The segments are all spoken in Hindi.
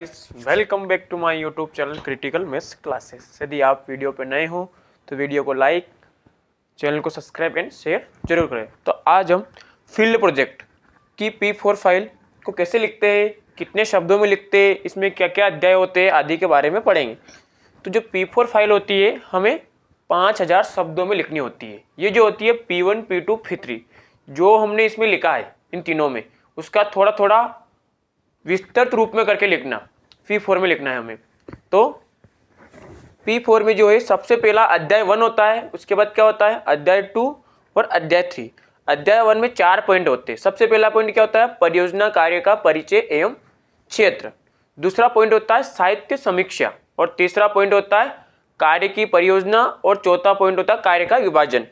Welcome back to my YouTube channel critical maths classes. यदि आप वीडियो पर नए हो तो वीडियो को लाइक, चैनल को सब्सक्राइब एंड शेयर जरूर करें। तो आज हम फील्ड प्रोजेक्ट की P4 फाइल को कैसे लिखते हैं, कितने शब्दों में लिखते हैं, इसमें क्या क्या अध्याय होते हैं आदि के बारे में पढ़ेंगे। तो जो P4 फाइल होती है हमें 5000 शब्दों में लिखनी होती है। ये जो होती है P1, P2, P3 जो हमने इसमें लिखा है इन तीनों में, उसका थोड़ा थोड़ा विस्तृत रूप में करके लिखना P4 में लिखना है हमें। तो P4 में जो है सबसे पहला अध्याय 1 होता है, उसके बाद क्या होता है अध्याय 2 और अध्याय 3। अध्याय 1 में 4 पॉइंट होते हैं। सबसे पहला पॉइंट क्या होता है परियोजना कार्य का परिचय एवं क्षेत्र। दूसरा पॉइंट होता है साहित्य समीक्षा और तीसरा पॉइंट होता है कार्य की परियोजना और चौथा पॉइंट होता है कार्य का विभाजन।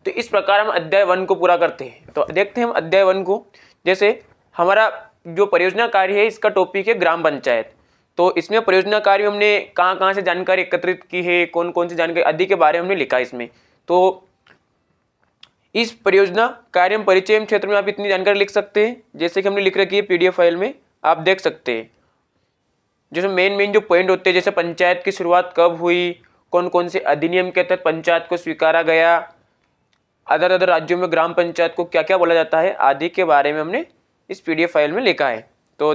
तो इस प्रकार हम अध्याय 1 को पूरा करते हैं। तो देखते हैं हम अध्याय 1 को। जैसे हमारा जो परियोजना कार्य है इसका टॉपिक है ग्राम पंचायत। तो इसमें परियोजना कार्य हमने कहाँ कहाँ से जानकारी एकत्रित की है, कौन कौन सी जानकारी आदि के बारे में हमने लिखा इसमें। तो इस परियोजना कार्य परिचय क्षेत्र में आप इतनी जानकारी लिख सकते हैं जैसे कि हमने लिख रखी है PDF फाइल में, आप देख सकते हैं। जैसे मेन जो पॉइंट होते हैं, जैसे पंचायत की शुरुआत कब हुई, कौन कौन से अधिनियम के तहत पंचायत को स्वीकारा गया, अदर राज्यों में ग्राम पंचायत को क्या क्या बोला जाता है आदि के बारे में हमने इस PDF फाइल में लिखा है। तो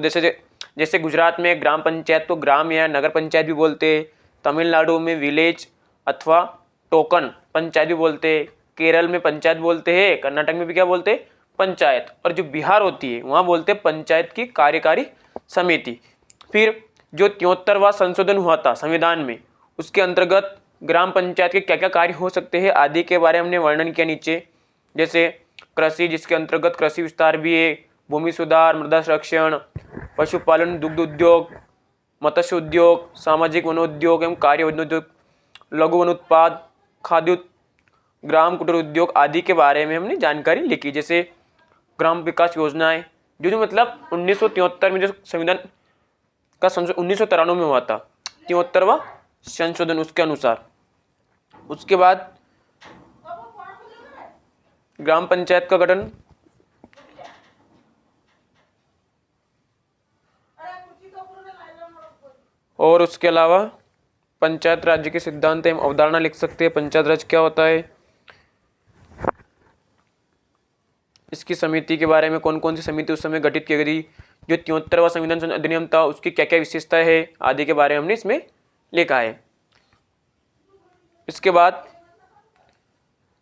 जैसे गुजरात में ग्राम पंचायत को ग्राम या नगर पंचायत भी बोलते हैं, तमिलनाडु में विलेज अथवा टोकन पंचायत भी बोलते हैं, केरल में पंचायत बोलते हैं, कर्नाटक में भी क्या बोलते हैं पंचायत, और जो बिहार होती है वहाँ बोलते हैं पंचायत की कार्यकारी समिति। फिर जो 73वां संशोधन हुआ था संविधान में, उसके अंतर्गत ग्राम पंचायत के क्या क्या कार्य हो सकते हैं आदि के बारे में हमने वर्णन किया नीचे। जैसे कृषि, जिसके अंतर्गत कृषि विस्तार भी है, भूमि सुधार, मृदा संरक्षण, पशुपालन, दुग्ध उद्योग, मत्स्य उद्योग, सामाजिक वनोद्योग एवं कार्य वनोद्योग, लघु वन उत्पाद, खाद्य, ग्राम कुटीर उद्योग आदि के बारे में हमने जानकारी लिखी। जैसे ग्राम विकास योजनाएं जो मतलब 1973 में जो संविधान का संशोधन 1993 में हुआ था, 73वां संशोधन, उसके अनुसार। उसके बाद ग्राम पंचायत का गठन, और उसके अलावा पंचायत राज्य के सिद्धांत एवं अवधारणा लिख सकते हैं। पंचायत राज क्या होता है, इसकी समिति के बारे में, कौन कौन सी समिति उस समय गठित की गई, जो 73वां संविधान अधिनियम था उसकी क्या क्या विशेषताएं है आदि के बारे में हमने इसमें लिखा है। इसके बाद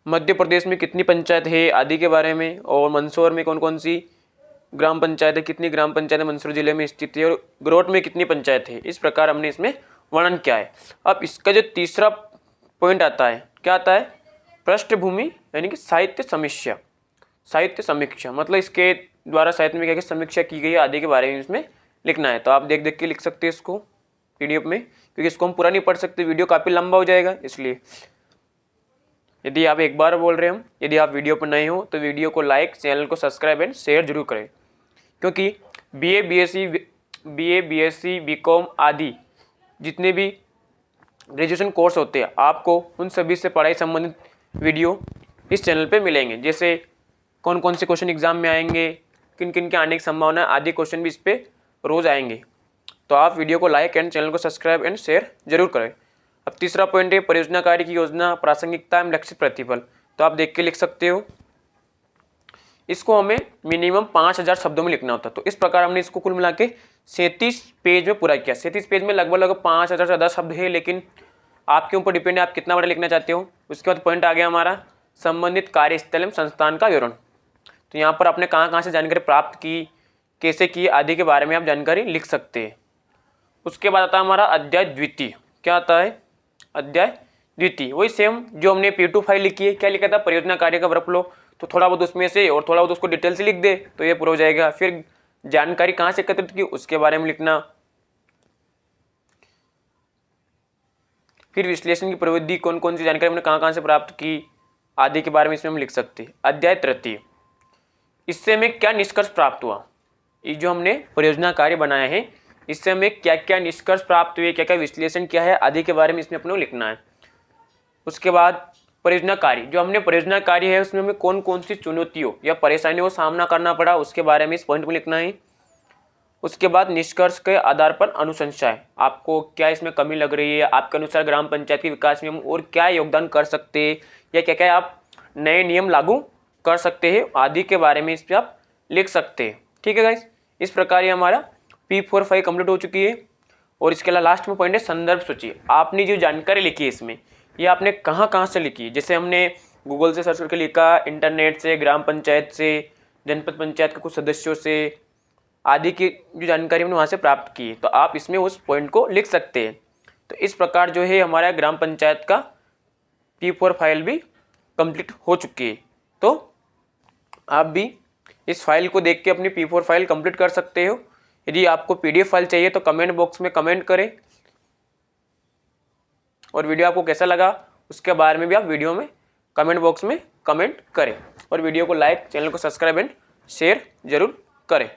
मध्य प्रदेश में कितनी पंचायत है आदि के बारे में, और मंदसौर में कौन कौन सी ग्राम पंचायत है, कितनी ग्राम पंचायत मंदसौर जिले में स्थित है, और ग्रोट में कितनी पंचायत है। इस प्रकार हमने इसमें वर्णन किया है। अब इसका जो तीसरा पॉइंट आता है, क्या आता है पृष्ठभूमि यानी कि साहित्य समीक्षा। साहित्य समीक्षा मतलब इसके द्वारा साहित्य में क्या क्या समीक्षा की गई है आदि के बारे में इसमें लिखना है। तो आप देख देख के लिख सकते हैं इसको PDF में, क्योंकि इसको हम पूरा नहीं पढ़ सकते, वीडियो काफ़ी लंबा हो जाएगा। इसलिए यदि आप एक बार बोल रहे हैं यदि आप वीडियो पर नए हो तो वीडियो को लाइक, चैनल को सब्सक्राइब एंड शेयर जरूर करें, क्योंकि BA BSc BCom आदि जितने भी ग्रेजुएशन कोर्स होते हैं आपको उन सभी से पढ़ाई संबंधित वीडियो इस चैनल पे मिलेंगे। जैसे कौन कौन से क्वेश्चन एग्जाम में आएंगे, किन किन के आने की संभावना आदि क्वेश्चन भी इस पे रोज आएंगे। तो आप वीडियो को लाइक एंड चैनल को सब्सक्राइब एंड शेयर जरूर करें। अब तीसरा पॉइंट है परियोजना कार्य की योजना, प्रासंगिकता एवं लक्षित प्रतिफल। तो आप देख के लिख सकते हो। इसको हमें मिनिमम 5000 शब्दों में लिखना होता है। तो इस प्रकार हमने इसको कुल मिला के 37 पेज में पूरा किया। 37 पेज में लगभग 5000 से ज़्यादा शब्द है, लेकिन आपके ऊपर डिपेंड है आप कितना बड़ा लिखना चाहते हो। उसके बाद पॉइंट आ गया हमारा संबंधित कार्यस्थल एवं संस्थान का विवरण। तो यहाँ पर आपने कहाँ कहाँ से जानकारी प्राप्त की, कैसे की आदि के बारे में आप जानकारी लिख सकते हैं। उसके बाद आता है हमारा अध्याय द्वितीय। क्या आता है अध्याय द्वितीय, वही सेम जो हमने P2 फाइल लिखी है। क्या लिखा था परियोजना कार्य का वर्कफ्लो, तो थोड़ा बहुत उसमें से और थोड़ा बहुत उसको डिटेल से लिख दे तो ये पूरा हो जाएगा। फिर जानकारी कहाँ से एकत्रित की उसके बारे में लिखना, फिर विश्लेषण की प्रविधि, कौन कौन सी जानकारी हमने कहाँ कहाँ से प्राप्त की आदि के बारे में इसमें हम लिख सकते हैं। अध्याय तृतीय, इससे हमें क्या निष्कर्ष प्राप्त हुआ, ये जो हमने परियोजना कार्य बनाया है इससे हमें क्या क्या निष्कर्ष प्राप्त हुए, क्या क्या विश्लेषण किया है आदि के बारे में इसमें अपने को लिखना है। उसके बाद परियोजना कार्य, जो हमने परियोजना कार्य है उसमें हमें कौन कौन सी चुनौतियों या परेशानियों का सामना करना पड़ा उसके बारे में इस पॉइंट में लिखना है। उसके बाद निष्कर्ष के आधार पर अनुशंसाएं, आपको क्या इसमें कमी लग रही है, आपके अनुसार ग्राम पंचायत के विकास में हम और क्या योगदान कर सकते हैं या क्या क्या आप नए नियम लागू कर सकते हैं आदि के बारे में इस पर आप लिख सकते हैं। ठीक है गाइस, इस प्रकार ये हमारा P4 कंप्लीट हो चुकी है। और इसके अलावा लास्ट में पॉइंट है संदर्भ सूची। आपने जो जानकारी लिखी है इसमें, ये आपने कहाँ कहाँ से लिखी है। जैसे हमने गूगल से सर्च करके लिखा, इंटरनेट से, ग्राम पंचायत से, जनपद पंचायत के कुछ सदस्यों से आदि की जो जानकारी हमने वहाँ से प्राप्त की, तो आप इसमें उस पॉइंट को लिख सकते हैं। तो इस प्रकार जो है हमारा ग्राम पंचायत का P4 फाइल भी कंप्लीट हो चुकी है। तो आप भी इस फाइल को देख के अपनी P4 फाइल कंप्लीट कर सकते हो। यदि आपको PDF फाइल चाहिए तो कमेंट बॉक्स में कमेंट करें, और वीडियो आपको कैसा लगा उसके बारे में भी आप वीडियो में कमेंट बॉक्स में कमेंट करें, और वीडियो को लाइक, चैनल को सब्सक्राइब एंड शेयर जरूर करें।